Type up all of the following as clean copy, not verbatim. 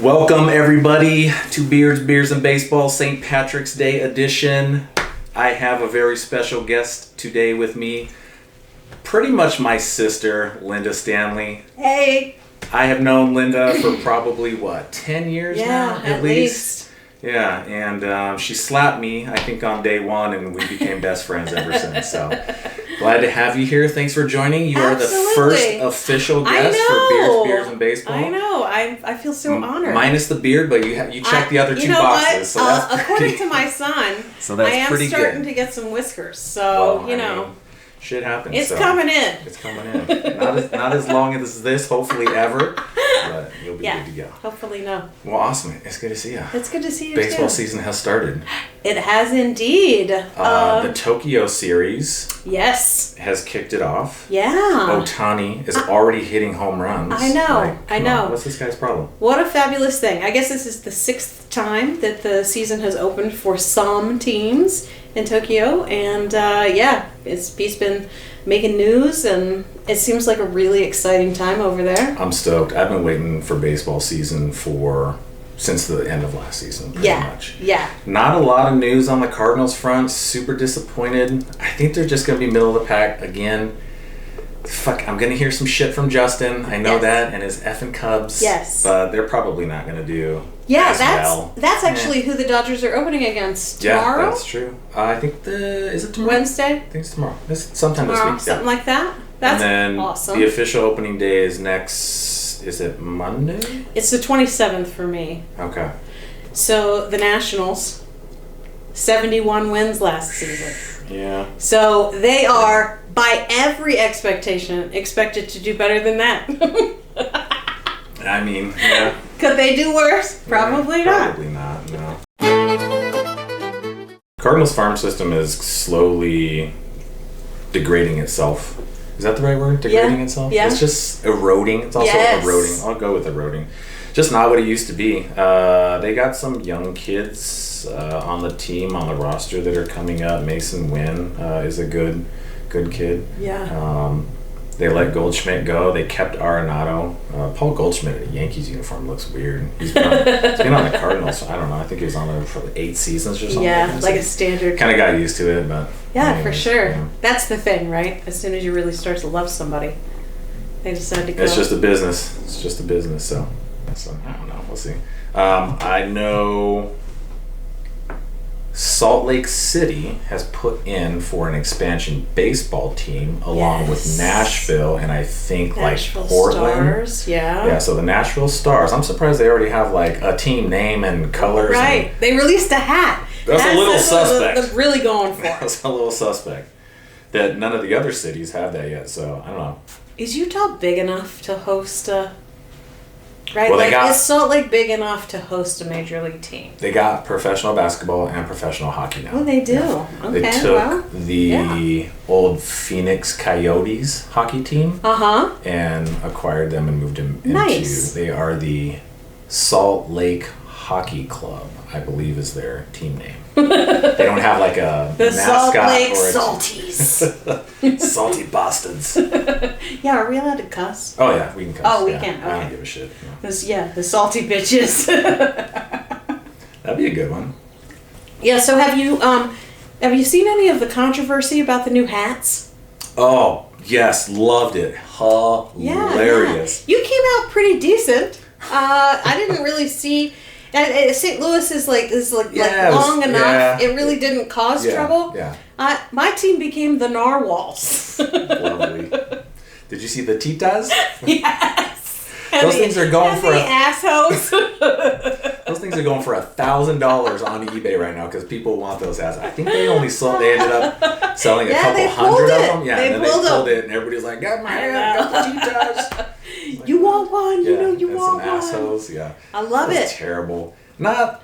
Welcome everybody to Beards, Beers and Baseball St. Patrick's Day edition. I have a very special guest today with me. Pretty much my sister, Linda Stanley. Hey. I have known Linda for probably, 10 years now? At least. Yeah, and she slapped me, I think, on day one, and we became best friends ever since. So glad to have you here. Thanks for joining. You are the first official guest for Beards, Beers and Baseball. I know. I feel so honored. Minus the beard, but you checked the other two boxes. So that's according to my son, so that's I am pretty starting good. to get some whiskers. So, shit happens. It's coming in. It's coming in. Not as long as this, hopefully ever, but you'll be good to go. Hopefully no. Well, awesome. It's good to see you. It's good to see you Baseball too. season has started. It has indeed. The Tokyo series has kicked it off. Yeah. Ohtani is already hitting home runs. I know. I know. What's this guy's problem? What a fabulous thing. I guess this is the 6th time that the season has opened for some teams in Tokyo, and he's been making news, and it seems like a really exciting time over there. I'm stoked. I've been waiting for baseball season since the end of last season, pretty much. Yeah. Not a lot of news on the Cardinals front. Super disappointed. I think they're just going to be middle of the pack again. Fuck, I'm going to hear some shit from Justin. I know that, and his effing Cubs. Yes. But they're probably not going to do as well. That's actually who the Dodgers are opening against tomorrow. Yeah, that's true. I think is it tomorrow? Wednesday? I think it's tomorrow. It's sometime this week. Something like that. That's and then awesome. The official opening day is is it Monday? It's the 27th for me. Okay. So the Nationals, 71 wins last season. Yeah. So they are, by every expectation, expected to do better than that. I mean, yeah. Could they do worse? Probably not. Probably not, no. Cardinals farm system is slowly degrading itself. Is that the right word? Degrading itself? Yeah. It's just eroding. It's also eroding. I'll go with eroding. Just not what it used to be. They got some young kids on the team, on the roster that are coming up. Mason Wynn is a good kid. Yeah. They let Goldschmidt go. They kept Arenado. Paul Goldschmidt in a Yankees uniform looks weird. He's been on the Cardinals. I don't know. I think he was on there for 8 seasons or something. Yeah, like a standard. Kind of got used to it, but... Yeah, anyways, for sure. Yeah. That's the thing, right? As soon as you really start to love somebody, they decide to go. It's just a business. So I don't know. We'll see. I know Salt Lake City has put in for an expansion baseball team along with Nashville and I think Nashville Portland. Stars, yeah. Yeah, so the Nashville Stars. I'm surprised they already have a team name and colors. Right. They released a hat. That's a little suspect. They're really going for it. That's a little suspect. That none of the other cities have that yet, so I don't know. Is Utah big enough to host a... Right, well, is Salt Lake big enough to host a major league team? They got professional basketball and professional hockey now. Oh, they do. Yeah. Okay, they took the old Phoenix Coyotes hockey team and acquired them and moved them into... They are the Salt Lake Hockey Club, I believe is their team name. They don't have a the mascot. Salt Lake Salties. Salty bastards. Yeah, are we allowed to cuss? Oh yeah, we can cuss. Oh, we can. Okay. I don't give a shit. No. The salty bitches. That'd be a good one. Yeah. So have you seen any of the controversy about the new hats? Oh yes, loved it. Hilarious. Yeah. You came out pretty decent. I didn't really see. St. Louis is long enough. Yeah. It really didn't cause trouble. Yeah. My team became the narwhals. Lovely. Did you see the Titas? Yes. Those things are going for assholes. Those things are going for $1,000 on eBay right now because people want those hats. I think they only sold. They ended up selling a couple hundred of them. Yeah, and then they pulled it, and everybody's like, "Got my hat, got the Titas." You want one? You want some assholes. Yeah, I love it. Terrible. Not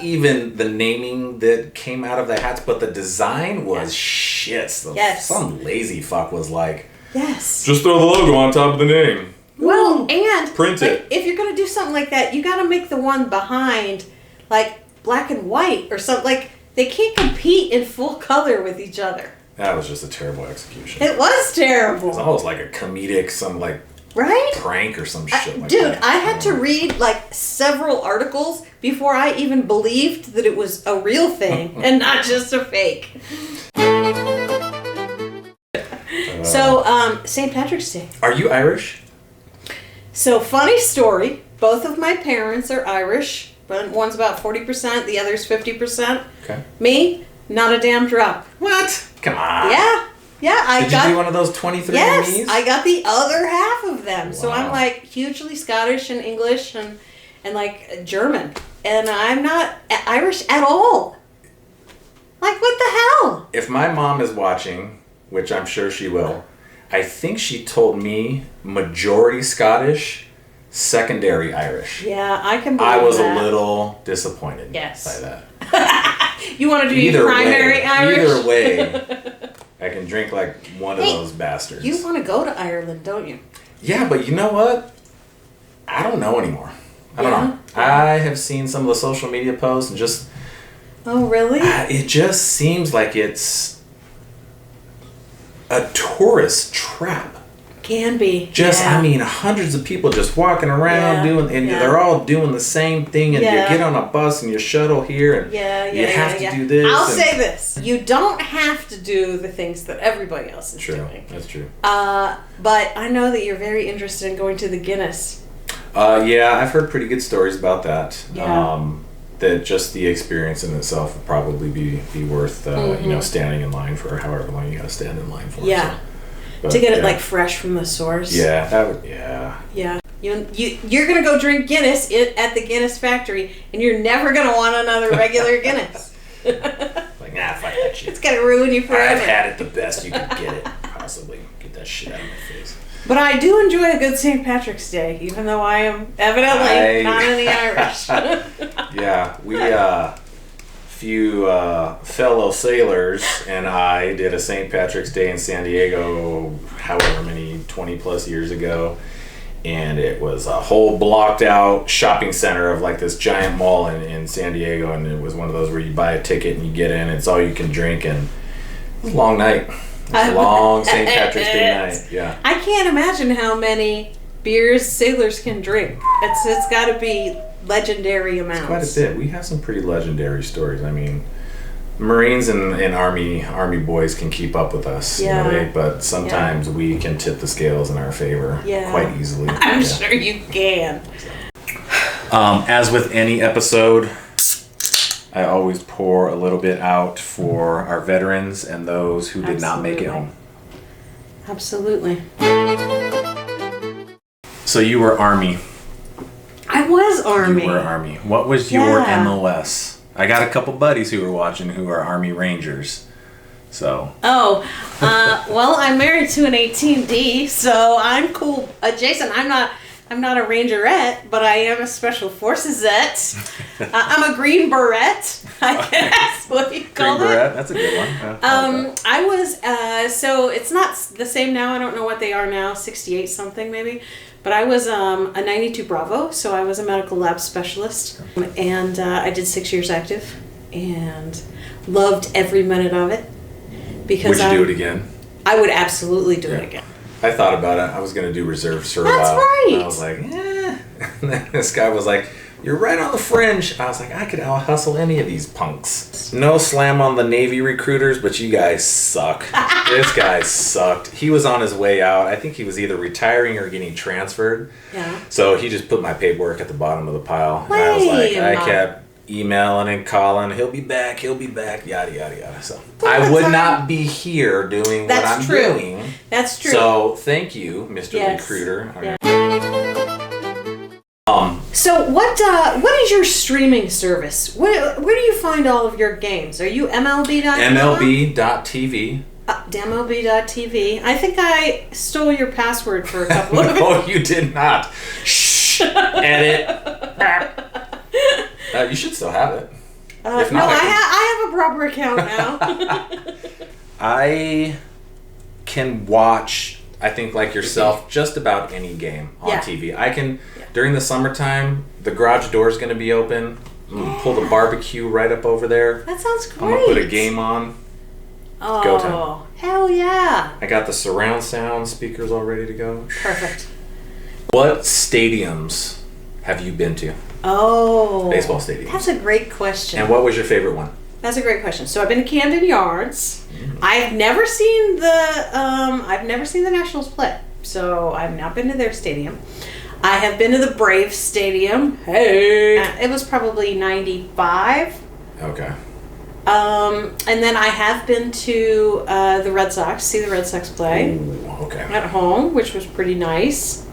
even the naming that came out of the hats, but the design was shit. Some lazy fuck was like, yes, just throw the logo on top of the name. Well, and print it. If you're gonna do something like that, you gotta make the one behind black and white or something. They can't compete in full color with each other. That was just a terrible execution. It was terrible. It was almost like a comedic, right? prank or some shit like dude, that. I had to read like several articles before I even believed that it was a real thing and not just a fake. So, St. Patrick's Day. Are you Irish? So, funny story. Both of my parents are Irish. But one's about 40%, the other's 50%. Okay. Me, not a damn drop. What? Come on. Yeah. Yeah, Did you do one of those 23 Yes, Emmys? I got the other half of them. Wow. So I'm like hugely Scottish and English and like German. And I'm not Irish at all. Like, what the hell? If my mom is watching, which I'm sure she will, I think she told me majority Scottish, secondary Irish. Yeah, I can believe I was that. a little disappointed Yes. by that. You want to do primary Irish? Either way, I can drink like one of those bastards. You want to go to Ireland, don't you? Yeah, but you know what? I don't know anymore. I don't know. Yeah. I have seen some of the social media posts and just... Oh, really? It just seems like it's a tourist trap. Can be. Just, yeah. I mean, hundreds of people just walking around they're all doing the same thing, and you get on a bus and you shuttle here, and you have to do this. I'll say this: you don't have to do the things that everybody else is doing. That's true. But I know that you're very interested in going to the Guinness. Yeah, I've heard pretty good stories about that. Yeah. That just the experience in itself would probably be worth standing in line for however long you got to stand in line for. Yeah. So. But, to get it like fresh from the source. Yeah, that would. Yeah. Yeah. You're gonna go drink Guinness at the Guinness factory, and you're never gonna want another regular Guinness. Like, nah, fuck that shit. It's gonna ruin you forever. I've had it the best you could get it, possibly. Get that shit out of my face. But I do enjoy a good St. Patrick's Day, even though I am evidently not in the Irish. Yeah, we few fellow sailors and I did a St. Patrick's Day in San Diego, however many 20 plus years ago, and it was a whole blocked out shopping center of like this giant mall in San Diego, and it was one of those where you buy a ticket and you get in, it's all you can drink, and it was a long night. It was a long St. Patrick's Day night. Yeah. I can't imagine how many beers sailors can drink. It's got to be legendary amounts. It's quite a bit. We have some pretty legendary stories. I mean, Marines and Army boys can keep up with us, but sometimes we can tip the scales in our favor quite easily. I'm sure you can. As with any episode, I always pour a little bit out for our veterans and those who did not make it home. Absolutely. So you were Army. I was Army. You were Army. What was your MOS? I got a couple buddies who were watching who are Army Rangers. So. Oh, well, I'm married to an 18D, so I'm cool. Jason, I'm not a Rangerette, but I am a Special Forces-ette. I'm a Green Beret. I guess that's what you call it. Green Beret, that's a good one. I was, so it's not the same now. I don't know what they are now, 68 something maybe. But I was a 92 Bravo, so I was a medical lab specialist. And I did 6 years active and loved every minute of it. Because would you do it again? I would absolutely do it again. I thought about it. I was going to do reserves for a while. That's right. And I was like, And then this guy was like, you're right on the fringe. I was like, I could out-hustle any of these punks. No slam on the Navy recruiters, but you guys suck. This guy sucked. He was on his way out. I think he was either retiring or getting transferred. Yeah. So he just put my paperwork at the bottom of the pile. And I was like, I kept emailing and calling. He'll be back, yada, yada, yada. So I would not be here doing what I'm doing. That's true. So thank you, Mr. Recruiter. Yeah. So what is your streaming service? Where do you find all of your games? Are you MLB.com? MLB.tv. MLB.tv. I think I stole your password for a couple of No, you did not. Shh. Edit. You should still have it. If not, I have a proper account now. I can watch, I think like yourself, just about any game on TV. I can, during the summertime, the garage door is going to be open. I'm going to pull the barbecue right up over there. That sounds great. I'm going to put a game on. Oh, go time. Hell yeah. I got the surround sound speakers all ready to go. Perfect. What stadiums have you been to? Oh. Baseball stadiums. That's a great question. And what was your favorite one? That's a great question. So I've been to Camden Yards. I've never seen the Nationals play. So I've not been to their stadium. I have been to the Braves stadium. Hey. It was probably 95. Okay. And then I have been to the Red Sox, see the Red Sox play. Ooh, okay. At home, which was pretty nice.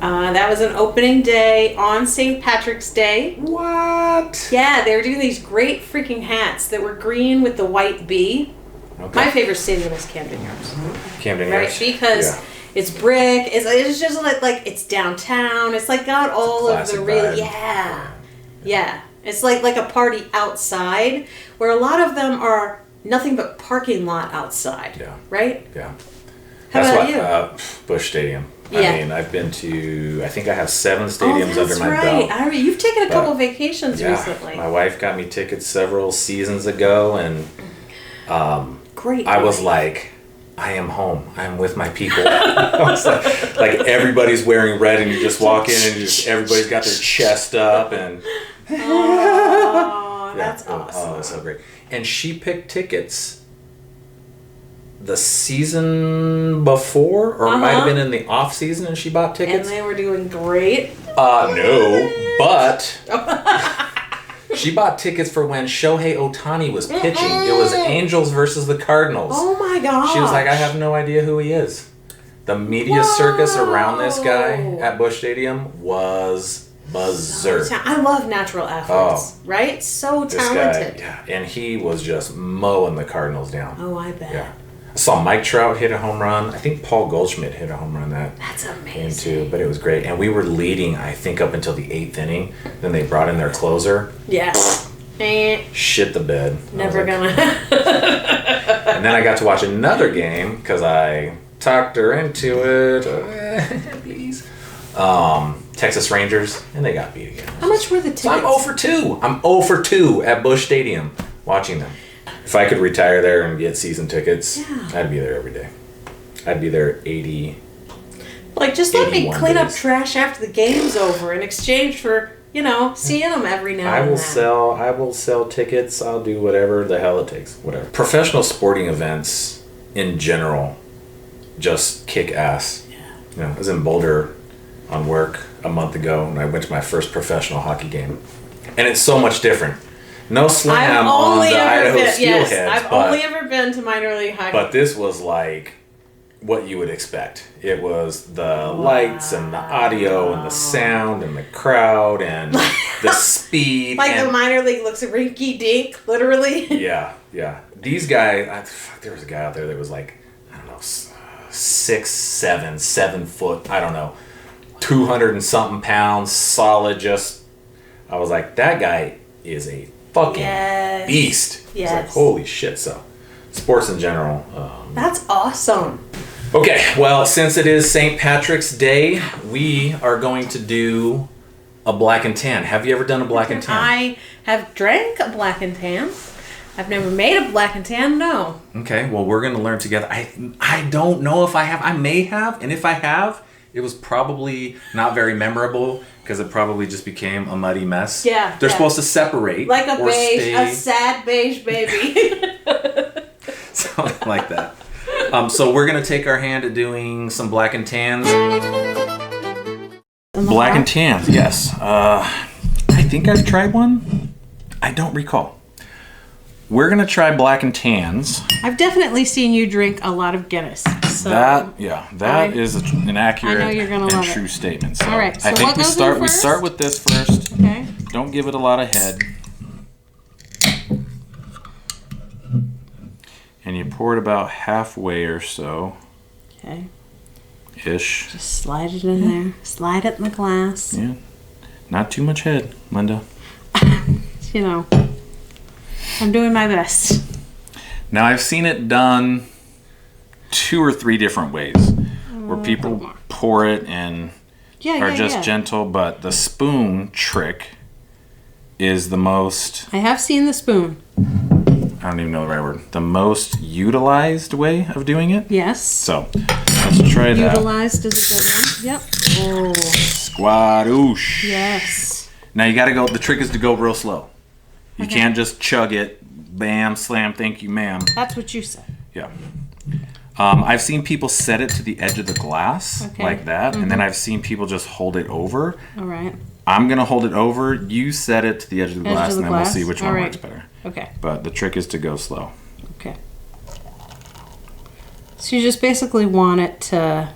That was an opening day on St. Patrick's Day. What? Yeah, they were doing these great freaking hats that were green with the white bee. Okay. My favorite stadium is Camden Yards. Camden Yards. Right, because it's brick. It's just like it's downtown. It's like got all of the real yeah. It's like a party outside, where a lot of them are nothing but parking lot outside. Yeah. Right. Yeah. How about you? Busch Stadium. Yeah. I mean, I've been to, I think I have 7 stadiums under my belt. Right. You've taken a couple vacations recently. My wife got me tickets several seasons ago, and great. I was like, I am home. I'm with my people. I was like everybody's wearing red, and you just walk in, and everybody's got their chest up, and that's awesome. Oh, it's so great. And she picked tickets the season before, or it might have been in the off season, and she bought tickets. And they were doing great. No, but she bought tickets for when Shohei Ohtani was pitching. It was Angels versus the Cardinals. Oh my gosh. She was like, I have no idea who he is. The media circus around this guy at Busch Stadium was berserk. I love natural athletes, right? So talented. This guy, and he was just mowing the Cardinals down. Oh, I bet. Yeah. I saw Mike Trout hit a home run. I think Paul Goldschmidt hit a home run That's amazing. game too, but it was great. And we were leading, I think, up until the 8th inning. Then they brought in their closer. Yeah. Shit the bed. Never gonna. And then I got to watch another game because I talked her into it. Please. Texas Rangers, and they got beat again. How much were the tickets? So I'm 0 for 2. I'm 0 for 2 at Busch Stadium watching them. If I could retire there and get season tickets, I'd be there every day. I'd be there 80. Like, just let me clean up trash after the game's over in exchange for, seeing them every now and then. I will sell tickets. I'll do whatever the hell it takes. Whatever. Professional sporting events in general just kick ass. Yeah. I was in Boulder on work a month ago, and I went to my first professional hockey game. And it's so much different. No slam on the Idaho Steelheads. I've only ever been to minor league hockey. But this was like what you would expect. It was the lights and the audio and the sound and the crowd and the speed. Like the minor league looks rinky dink, literally. Yeah. These guys, there was a guy out there that was like, I don't know, 6'7", 7 foot, I don't know, 200 and something pounds, solid. I was like, that guy is a fucking beast. Yes. It's like, holy shit. So, sports in general. That's awesome. Okay, well, since it is St. Patrick's Day, we are going to do a black and tan. Have you ever done a black and tan? I have drank a black and tan. I've never made a black and tan, no. Okay, well, we're going to learn together. I don't know if I have. I may have, and if I have, it was probably not very memorable because it probably just became a muddy mess. Yeah. They're supposed to separate. Like a sad beige baby. Something like that. So we're going to take our hand at doing some black and tans. Black and tans, yes. I think I've tried one. I don't recall. We're going to try black and tans. I've definitely seen you drink a lot of Guinness. So that is an accurate and true statement. So all right. So I think we first? start with this first. Okay. Don't give it a lot of head. And you pour it about halfway or so. Okay. Ish. Just slide it in there. Slide it in the glass. Yeah. Not too much head, Linda. I'm doing my best. Now, I've seen it done 2 or 3 different ways where people pour it and are just gentle, but the spoon trick is the most... I have seen the spoon. I don't even know the right word. The most utilized way of doing it. Yes. So, Let's try that. Utilized as a good one. Yep. Oh. Squadoosh. Yes. Now you gotta go, the trick is to go real slow. You can't just chug it, bam, slam, thank you, ma'am. That's what you said. Yeah. I've seen people set it to the edge of the glass like that, and then I've seen people just hold it over. All right. I'm going to hold it over. You set it to the edge of the glass, and then we'll see which one works better. Okay. But the trick is to go slow. Okay. So you just basically want it to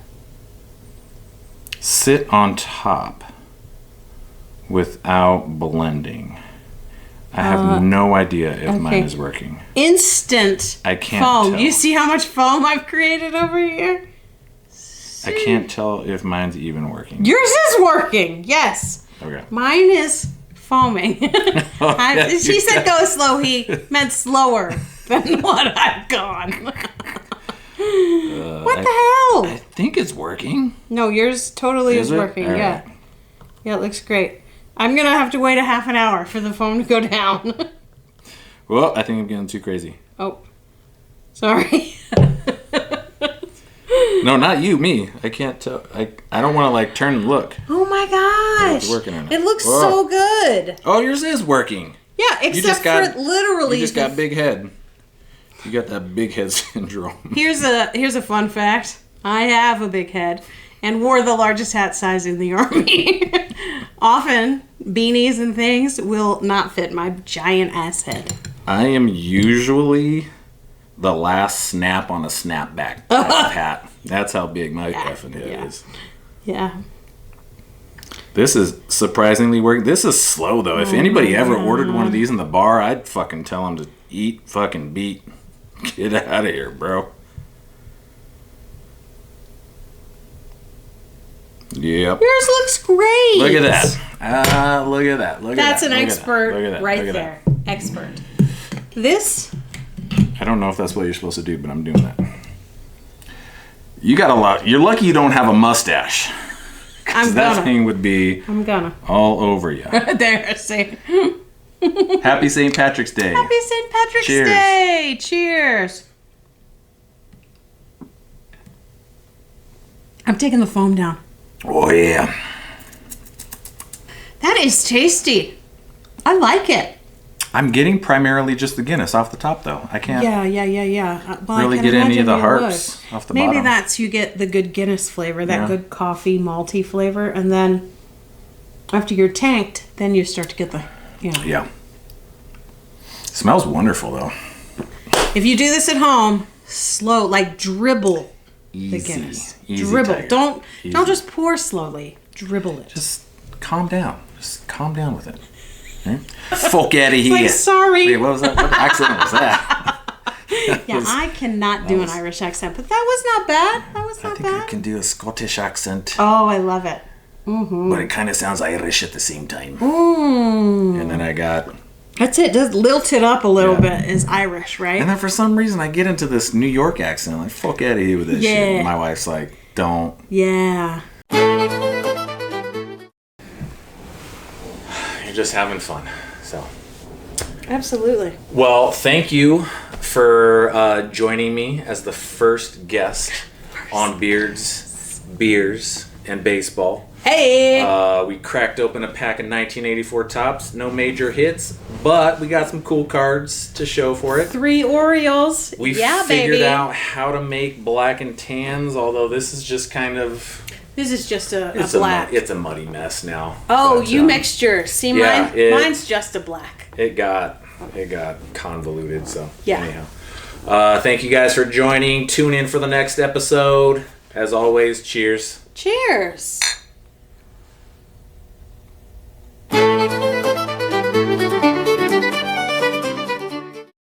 sit on top without blending. I have no idea if mine is working. Instant I can't foam. tell. You see how much foam I've created over here? I can't tell if mine's even working. Yours is working. Yes. Okay. Mine is foaming. She said go slow. He meant slower than what I've gone. What the hell? I think it's working. No, yours totally is working. All yeah. right. Yeah, it looks great. I'm going to have to wait a half an hour for the foam to go down. Well, I think I'm getting too crazy. Oh. Sorry. No, not you, me. I can't tell. I don't want to like turn and look. Oh my gosh. It's working or not. It looks so good. Oh, yours is working. Yeah, except for literally. You just got big head. You got that big head syndrome. Here's a fun fact. I have a big head and wore the largest hat size in the Army. Often, beanies and things will not fit my giant ass head. I am usually the last snap on a snapback type of hat. That's how big my effing head is. Yeah. This is surprisingly working. This is slow, though. If anybody ever ordered one of these in the bar, I'd fucking tell them to eat fucking beat. Get out of here, bro. Yep. Yours looks great. Look at that. Look at that. That's an expert right there. Expert. This? I don't know if that's what you're supposed to do, but I'm doing that. You got a lot. You're lucky you don't have a mustache. That thing would be all over you. There, see. Happy St. Patrick's Day. Happy St. Patrick's Day. Cheers. I'm taking the foam down. Oh, yeah. That is tasty. I like it. I'm getting primarily just the Guinness off the top, though. I can't really get any of the herbs off the bottom. Maybe that's you get the good Guinness flavor, that good coffee, malty flavor, and then after you're tanked, then you start to get the, Yeah. Smells wonderful, though. If you do this at home, slow, like dribble the Guinness. Dribble. Tiger. Don't just pour slowly. Dribble it. Just calm down. Just calm down with it. Fuck out of here. Like, sorry. Wait, what was that? What accent was that? I cannot do an Irish accent, but that was not bad. I think I can do a Scottish accent. Oh, I love it. Mm-hmm. But it kind of sounds Irish at the same time. And then I got... That's it. Just lilt it up a little bit is Irish, right? And then for some reason I get into this New York accent. Like, fuck out of here with this shit. And my wife's like, don't. Yeah. You're just having fun. So. Absolutely. Well, thank you for joining me as the first guest on Beards, Beers, and Baseball. Hey! We cracked open a pack of 1984 Topps. No major hits, but we got some cool cards to show for it. 3 Orioles. We figured out how to make black and tans, although this is just kind of... This is just a black. It's a muddy mess now. Oh, but, you mixed yours. See, mine's just a black. It got convoluted, so anyhow. Thank you guys for joining. Tune in for the next episode. As always, cheers. Cheers.